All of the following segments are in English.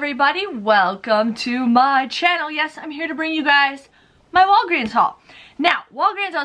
everybody, welcome to my channel. Yes, I'm here to bring you guys my Walgreens haul. Now, Walgreens,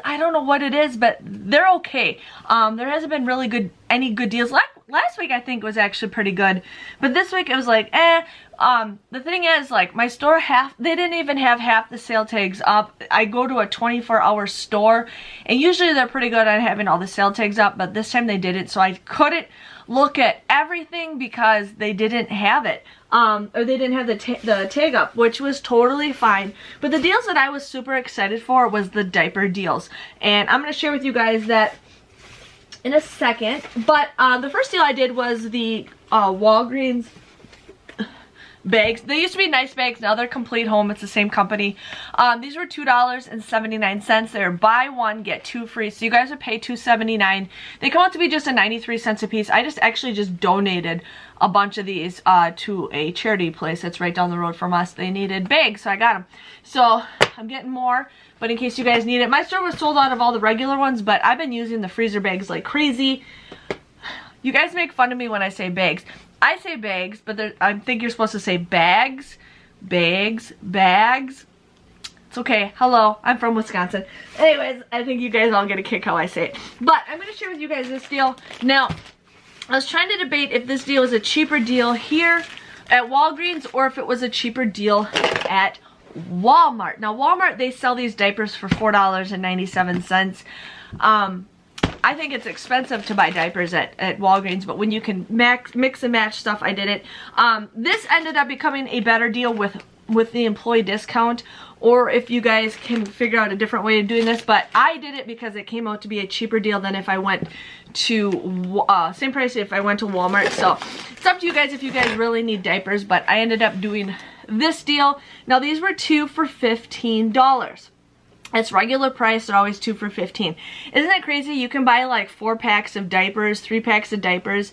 I don't know what it is, but they're okay. There hasn't been really any good deals. Last week I think was actually pretty good, but this week it was like, the thing is, like, my store, they didn't even have half the sale tags up. I go to a 24-hour store, and usually they're pretty good on having all the sale tags up, but this time they didn't, so I couldn't look at everything because they didn't have it. Or they didn't have the tag up, which was totally fine. But the deals that I was super excited for was the diaper deals. And I'm going to share with you guys that in a second. But the first deal I did was the Walgreens bags. They used to be nice bags, now they're Complete Home. It's the same company. These were $2.79. They're buy one get two free, so you guys would pay $2.79. They come out to be just a 93 cents a piece. I actually just donated a bunch of these to a charity place that's right down the road from us. They needed bags, so I got them. So I'm getting more, but in case you guys need it. My store was sold out of all the regular ones, but I've been using the freezer bags like crazy. You guys make fun of me when I say bags. I say bags, but I think you're supposed to say bags. Bags. It's okay. Hello, I'm from Wisconsin. Anyways, I think you guys all get a kick how I say it. But I'm going to share with you guys this deal. Now, I was trying to debate if this deal was a cheaper deal here at Walgreens or if it was a cheaper deal at Walmart. Now, Walmart, they sell these diapers for $4.97. I think it's expensive to buy diapers at Walgreens, but when you can mix and match stuff, I did it. This ended up becoming a better deal with the employee discount, or if you guys can figure out a different way of doing this, but I did it because it came out to be a cheaper deal than if I went to, same price if I went to Walmart. So it's up to you guys if you guys really need diapers, but I ended up doing this deal. Now these were 2 for $15. It's regular price, they're always 2 for $15. Isn't that crazy? You can buy like 4 packs of diapers, 3 packs of diapers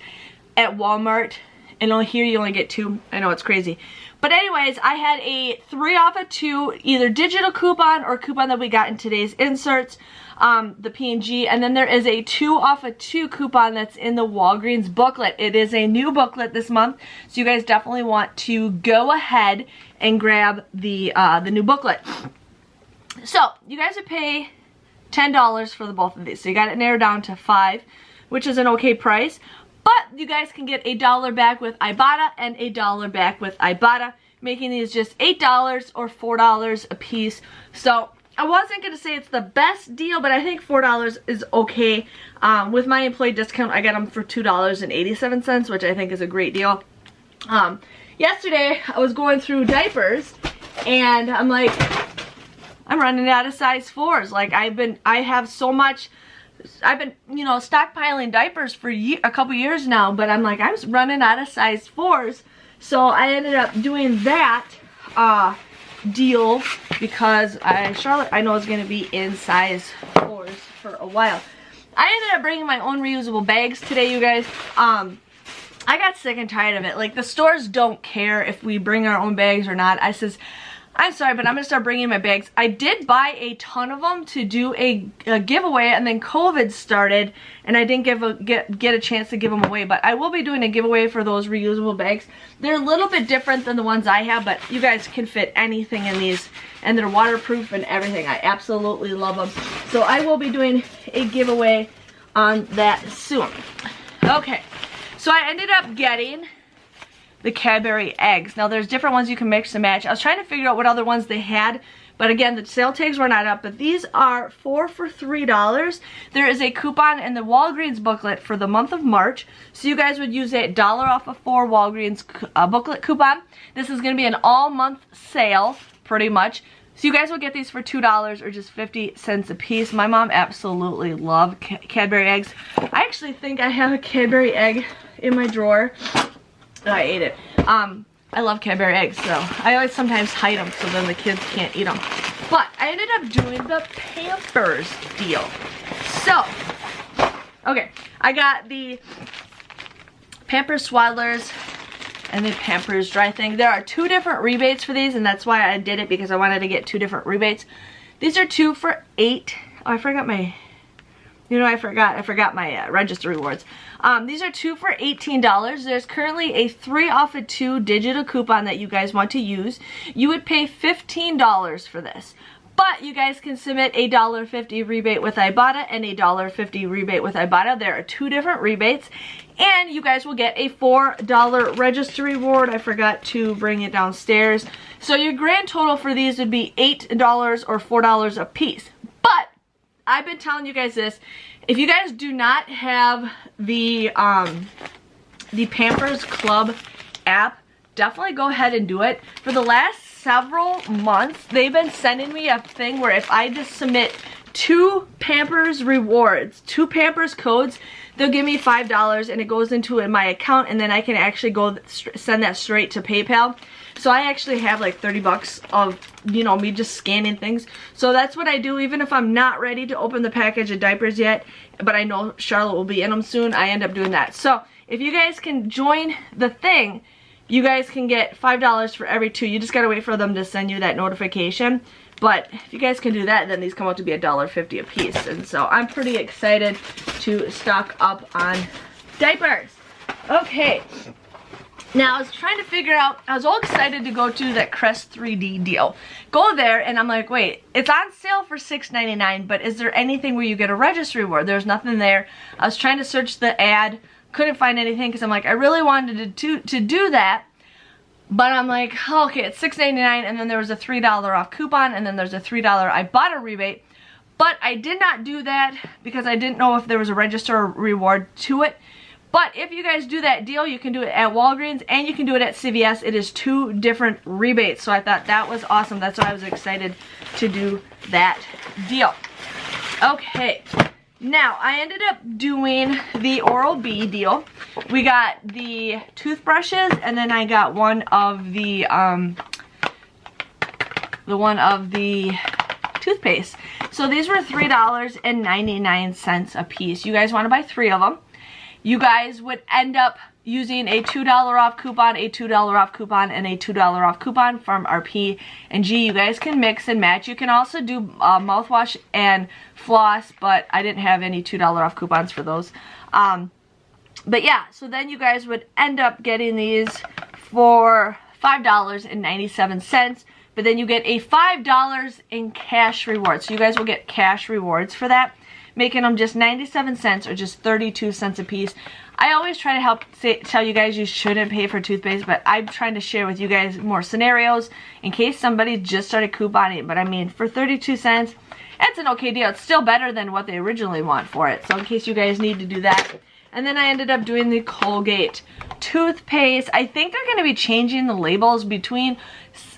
at Walmart, and only here you only get 2. I know, it's crazy. But anyways, I had a 3 off of 2, either digital coupon or coupon that we got in today's inserts, the P&G, and then there is a 2 off of 2 coupon that's in the Walgreens booklet. It is a new booklet this month, so you guys definitely want to go ahead and grab the new booklet. So, you guys would pay $10 for the both of these. So you got it narrowed down to $5, which is an okay price. But you guys can get $1 back with Ibotta and $1 back with Ibotta, making these just $8 or $4 a piece. So, I wasn't going to say it's the best deal, but I think $4 is okay. With my employee discount, I got them for $2.87, which I think is a great deal. Yesterday, I was going through diapers, and I'm like, I'm running out of size 4s. Like, I've been, you know, stockpiling diapers for a couple years now, but I'm like, I'm running out of size 4s. So I ended up doing that deal because Charlotte, I know, is going to be in size 4s for a while. I ended up bringing my own reusable bags today, you guys. I got sick and tired of it. Like, the stores don't care if we bring our own bags or not. I says, I'm sorry, but I'm going to start bringing my bags. I did buy a ton of them to do a giveaway, and then COVID started, and I didn't get a chance to give them away. But I will be doing a giveaway for those reusable bags. They're a little bit different than the ones I have, but you guys can fit anything in these, and they're waterproof and everything. I absolutely love them. So I will be doing a giveaway on that soon. Okay, so I ended up getting the Cadbury eggs. Now there's different ones you can mix and match. I was trying to figure out what other ones they had, but again, the sale tags were not up, but these are 4 for $3. There is a coupon in the Walgreens booklet for the month of March, so you guys would use a $1 off of 4 Walgreens booklet coupon. This is going to be an all-month sale, pretty much. So you guys will get these for $2 or just 50 cents a piece. My mom absolutely loved Cadbury eggs. I actually think I have a Cadbury egg in my drawer. I ate it. I love Cadbury eggs, so I always sometimes hide them so then the kids can't eat them. But I ended up doing the Pampers deal. So, okay, I got the Pampers Swaddlers and the Pampers Dry Thing. There are 2 different rebates for these, and that's why I did it, because I wanted to get 2 different rebates. These are 2 for $8. Oh, I forgot my You know, I forgot my register rewards. These are 2 for $18. There's currently a 3 off of 2 digital coupon that you guys want to use. You would pay $15 for this. But you guys can submit a $1.50 rebate with Ibotta and a $1.50 rebate with Ibotta. There are 2 different rebates. And you guys will get a $4 register reward. I forgot to bring it downstairs. So your grand total for these would be $8 or $4 a piece. But I've been telling you guys this. If you guys do not have the Pampers Club app, definitely go ahead and do it. For the last several months, they've been sending me a thing where if I just submit 2 Pampers rewards, 2 Pampers codes, they'll give me $5 and it goes into my account, and then I can actually go send that straight to PayPal. So I actually have like 30 bucks of, you know, me just scanning things. So that's what I do even if I'm not ready to open the package of diapers yet, but I know Charlotte will be in them soon. I end up doing that. So if you guys can join the thing, you guys can get $5 for every 2. You just gotta wait for them to send you that notification. But if you guys can do that, then these come out to be $1.50 a piece. And so I'm pretty excited to stock up on diapers. Okay. Now I was trying to figure out, I was all excited to go to that Crest 3D deal. Go there and I'm like, wait, it's on sale for $6.99, but is there anything where you get a register reward? There's nothing there. I was trying to search the ad. Couldn't find anything because I'm like, I really wanted to do that, but I'm like, oh, okay, it's $6.99, and then there was a $3 off coupon, and then there's a $3 Ibotta rebate, but I did not do that because I didn't know if there was a register reward to it. But if you guys do that deal, you can do it at Walgreens and you can do it at CVS. It is 2 different rebates, so I thought that was awesome. That's why I was excited to do that deal. Okay. Now, I ended up doing the Oral-B deal. We got the toothbrushes, and then I got one of the toothpaste. So these were $3.99 a piece. You guys want to buy 3 of them. You guys would end up using a $2 off coupon, a $2 off coupon, and a $2 off coupon from our P&G. You guys can mix and match. You can also do mouthwash and floss, but I didn't have any $2 off coupons for those. But yeah, so then you guys would end up getting these for $5.97, but then you get a $5 in cash rewards. So you guys will get cash rewards for that, making them just 97 cents or just 32 cents a piece. I always try to tell you guys you shouldn't pay for toothpaste, but I'm trying to share with you guys more scenarios in case somebody just started couponing. But I mean, for 32 cents, that's an okay deal. It's still better than what they originally want for it. So in case you guys need to do that. And then I ended up doing the Colgate toothpaste. I think they're going to be changing the labels between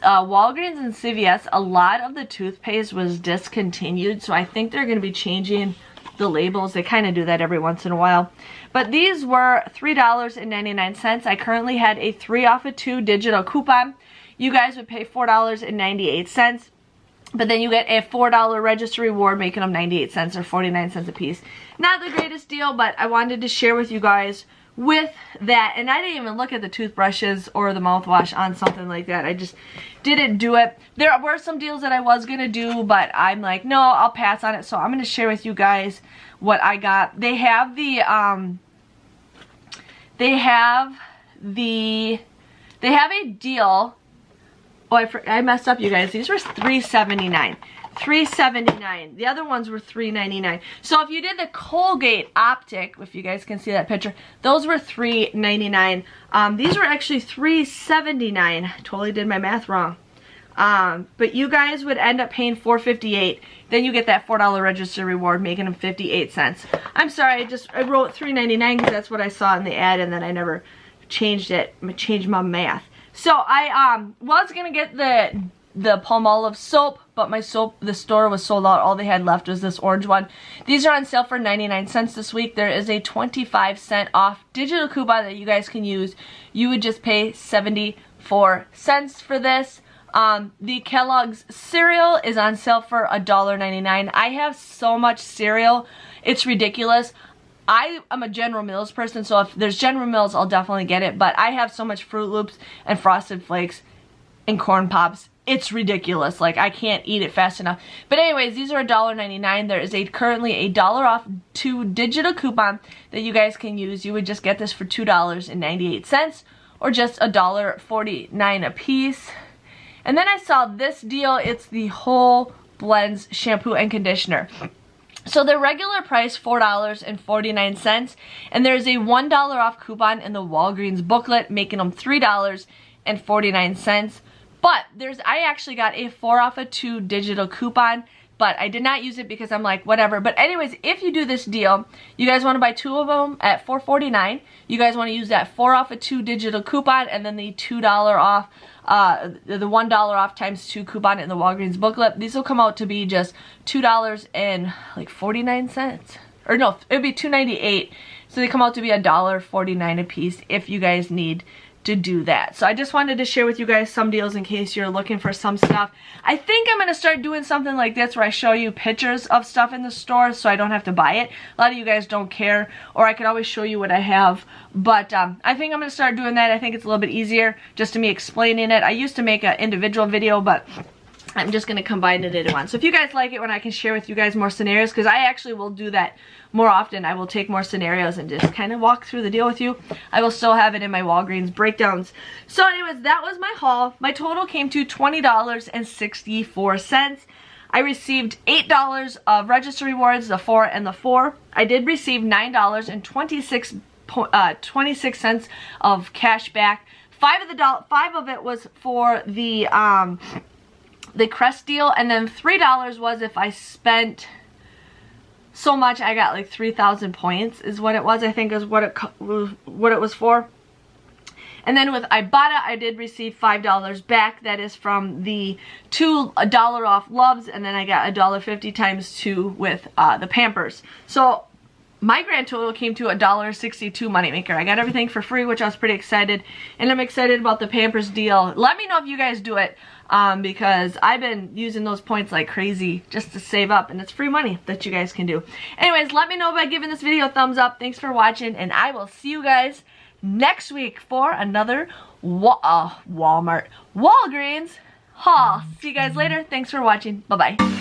Walgreens and CVS. A lot of the toothpaste was discontinued, so I think they're going to be changing the labels. They kind of do that every once in a while. But these were $3.99. I currently had a 3 off of 2 digital coupon. You guys would pay $4.98. But then you get a $4 register reward, making them 98 cents or 49 cents a piece. Not the greatest deal, but I wanted to share with you guys with that. And I didn't even look at the toothbrushes or the mouthwash on something like that. I just didn't do it. There were some deals that I was going to do, but I'm like, no, I'll pass on it. So I'm going to share with you guys what I got. They have a deal. Oh, I messed up, you guys. These were $3.79. $3.79. The other ones were $3.99. So if you did the Colgate Optic, if you guys can see that picture, those were $3.99. These were actually $3.79. Totally did my math wrong. But you guys would end up paying $4.58. Then you get that $4 register reward, making them 58 cents. I'm sorry, I wrote $3.99 because that's what I saw in the ad, and then I never changed my math. So I was gonna get the Palmolive soap, but the store was sold out. All they had left was this orange one. These are on sale for 99 cents this week. There is a 25-cent off digital coupon that you guys can use. You would just pay 74 cents for this. The Kellogg's cereal is on sale for $1.99. I have so much cereal, it's ridiculous. I am a General Mills person, so if there's General Mills, I'll definitely get it. But I have so much Fruit Loops and Frosted Flakes and Corn Pops. It's ridiculous. Like, I can't eat it fast enough. But anyways, these are $1.99. There is currently a $1 off 2 digital coupon that you guys can use. You would just get this for $2.98 or just $1.49 a piece. And then I saw this deal. It's the Whole Blends shampoo and conditioner. So the regular price, $4.49, and there's a $1 off coupon in the Walgreens booklet, making them $3.49. But I actually got a 4 off of 2 digital coupon, but I did not use it because I'm like, whatever. But anyways, if you do this deal, you guys want to buy 2 of them at $4.49. You guys want to use that 4 off of 2 digital coupon, and then the $2 off, the $1 off times 2 coupon in the Walgreens booklet. These will come out to be just $2.49. Or no, it would be $2.98. So they come out to be $1.49 a piece if you guys need to do that. So I just wanted to share with you guys some deals in case you're looking for some stuff. I think I'm going to start doing something like this where I show you pictures of stuff in the store so I don't have to buy it. A lot of you guys don't care, or I could always show you what I have. But I think I'm going to start doing that. I think it's a little bit easier just to me explaining it. I used to make an individual video, but I'm just going to combine it into one. So if you guys like it when I can share with you guys more scenarios, because I actually will do that more often. I will take more scenarios and just kind of walk through the deal with you. I will still have it in my Walgreens breakdowns. So anyways, that was my haul. My total came to $20.64. I received $8 of register rewards, the 4 and the 4. I did receive $9.26 of cash back. $5 of it was for the Crest deal, and then $3 was if I spent so much. I got like 3,000 points is what it was, I think is what it was for. And then with Ibotta, I did receive $5 back. That is from the $2 off Loves, and then I got $1.50 times 2 with the Pampers. So my grand total came to $1.62 Moneymaker. I got everything for free, which I was pretty excited. And I'm excited about the Pampers deal. Let me know if you guys do it, because I've been using those points like crazy just to save up. And it's free money that you guys can do. Anyways, let me know by giving this video a thumbs up. Thanks for watching. And I will see you guys next week for another Walgreens haul. See you guys later. Thanks for watching. Bye-bye.